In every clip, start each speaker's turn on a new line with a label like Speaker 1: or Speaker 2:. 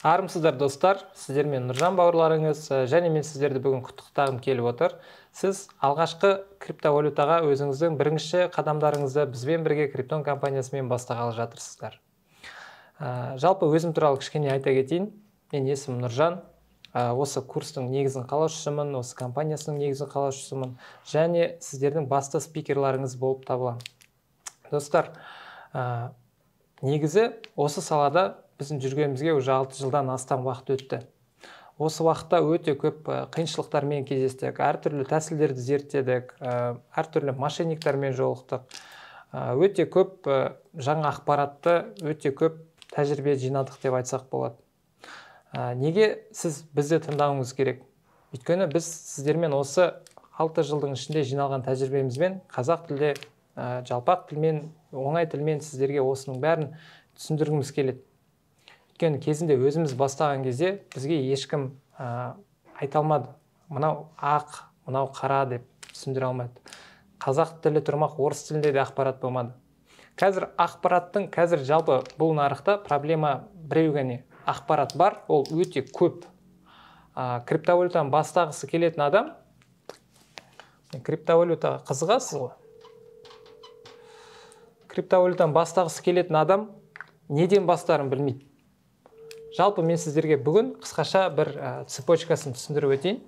Speaker 1: Армысыздар достар, сіздермен Нұржан бауырларыңыз, және мен сіздерді бүгін құттықтағым келіп отыр. Сіз алғашқы криптовалютаға өзіңіздің бірінші қадамдарыңызды бізбен бірге Криптон компаниясымен бастағалы жатырсыздар. Жалпы өзім туралы кішкене айта кетейін. Мен есімім Нұржан. Осы курстың негізін қалаушысымын, осы компаниясының негізін қалаушысымын, және сіздердің басты спикерларыңыз болып табыламын. Достар, негізі осы салада біздің жүргенімізге уже 6 жылдан астам уақыт өтті. Осы уақытта өте көп қиыншылықтармен кездестік, әртүрлі тәсілдерді зерттедік, әртүрлі мошенниктармен жолықтық. Өте көп жаңа ақпаратты, өте көп тәжірибе жинадық деп айтсақ болады. Неге сіз бізді тыңдауыңыз керек? Өйткені біз сіздермен осы 6 жылдың ішінде жиналған тәжірибемізбен қазақ тілде, жалпақ тілмен, оңай тілмен сіздерге осының бәрін түсіндіргіміз келеді. Өйткені кезінде өзіміз бастаған кезде бізге ешкім айта алмады. Мынау ақ, мынау қара деп түсіндіре алмады. Қазақ тілі тұрмақ, орыс тілінде де ақпарат болмады. Қазір жалпы бұл нарықта проблема біреу ғана. Ақпарат бар, ол өте көп. Криптовалютаны бастағысы келетін адам, криптовалютаға қызығасыз ғой. Криптовалютаны бастағысы келетін адам неден бастарын білмейді. Жалпы мен сіздерге бүгін қысқаша бір цепочкасын түсіндіріп өтейін.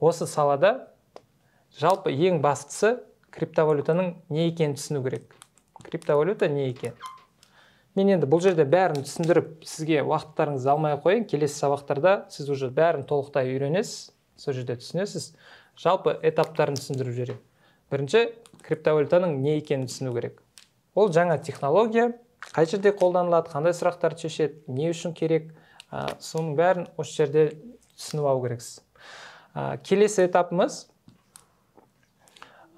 Speaker 1: Осы салада жалпы ең бастысы криптовалютаның не екенін түсіну керек. Криптовалюта не екен? Мен енді бұл жерде бәрін түсіндіріп, сізге уақыттарыңызды алмай қойын. Келесі сабақтарда сіз уже бәрін толықтай үйренесіз, сол жерде түсінесіз. Жалпы этаптарын түсіндіріп жіберейін. Бірінші, криптовалютаның не екенін түсіну керек. Ол жаңа технология, қай жерде қолданылады, қандай сұрақтарды шешеді, не үшін керек, соның бәрін осы жерде түсініп алу керексіз. Келесі этапымыз,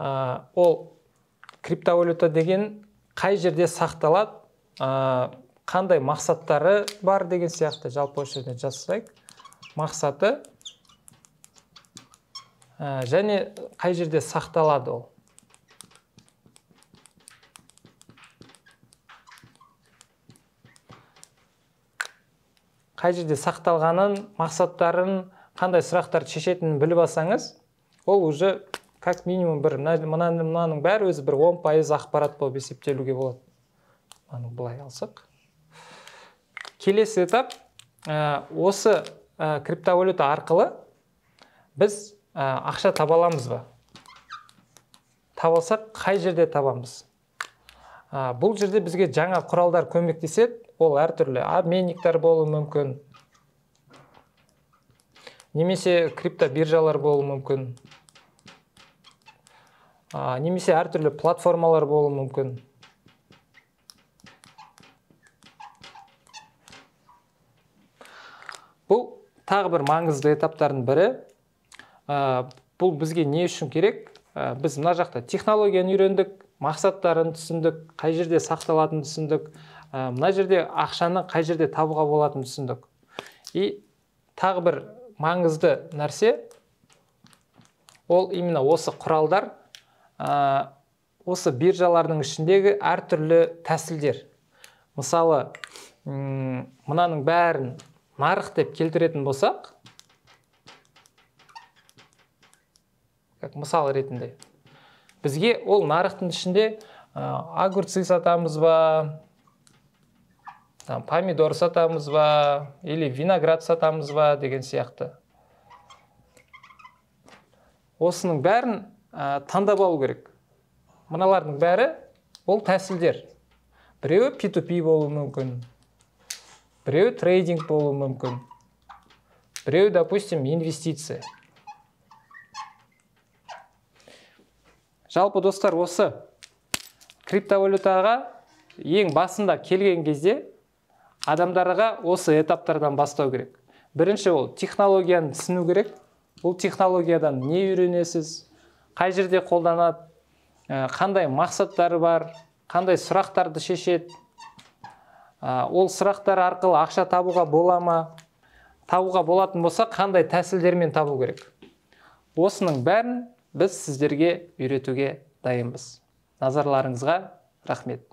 Speaker 1: ол криптовалюта деген қай жерде сақталады, қандай мақсаттары бар деген сияқты жалпы осы жерде жазсайық. Мақсаты және қай жерде сақталады ол. Қай жерде сақталғанын, мақсаттарын, қандай сұрақтарды шешетінін біліп алсаңыз, ол уже как минимум мынаның бәрі өзі бір 10% ақпарат болып есептелуге болады. Оны былай алсақ. Келесі этап, осы криптовалюта арқылы біз ақша таба аламыз ба? Таба алсақ, қай жерде табамыз? Бұл жерде бізге жаңа құралдар көмектеседі. Ол әртүрлі обменниктер болуы мүмкін. Немесе криптобиржалар болуы мүмкін. Немесе әртүрлі платформалар болуы мүмкін. Бұл тағы бір маңызды этаптардың бірі. Бұл бізге не үшін керек? Біз мына жақта технологияны үйрендік, мақсаттарын түсіндік, қай жерде сақталатынын түсіндік, мына жерде ақшаны қай жерде табуға болатынын түсіндік. И тағы бір маңызды нәрсе, ол именно осы құралдар, осы биржалардың ішіндегі әртүрлі тәсілдер. Мысалы, мынаның бәрін нарық деп келтіретін болсақ, мысал ретінде, бізге ол нарықтың ішінде огурцы сатамыз ба, помидор сатамыз ба, или виноград сатамыз ба деген сияқты. Осының бәрін таңдап алу керек. Мыналардың бәрі ол тәсілдер. Біреуі P2P болуы мүмкін, біреуі трейдинг болуы мүмкін, біреуі, допустим, инвестиция. Жалпы достар, осы криптовалютаға ең басында келген кезде адамдарға осы этаптардан бастау керек. Бірінші, ол технологияны түсіну керек. Бұл технологиядан не үйренесіз, қай жерде қолданады, қандай мақсаттары бар, қандай сұрақтарды шешеді, ол сұрақтар арқылы ақша табуға бола ма, табуға болатын болса, қандай тәсілдермен табу керек. Осының бәрін біз сіздерге үйретуге дайынбыз. Назарларыңызға рахмет.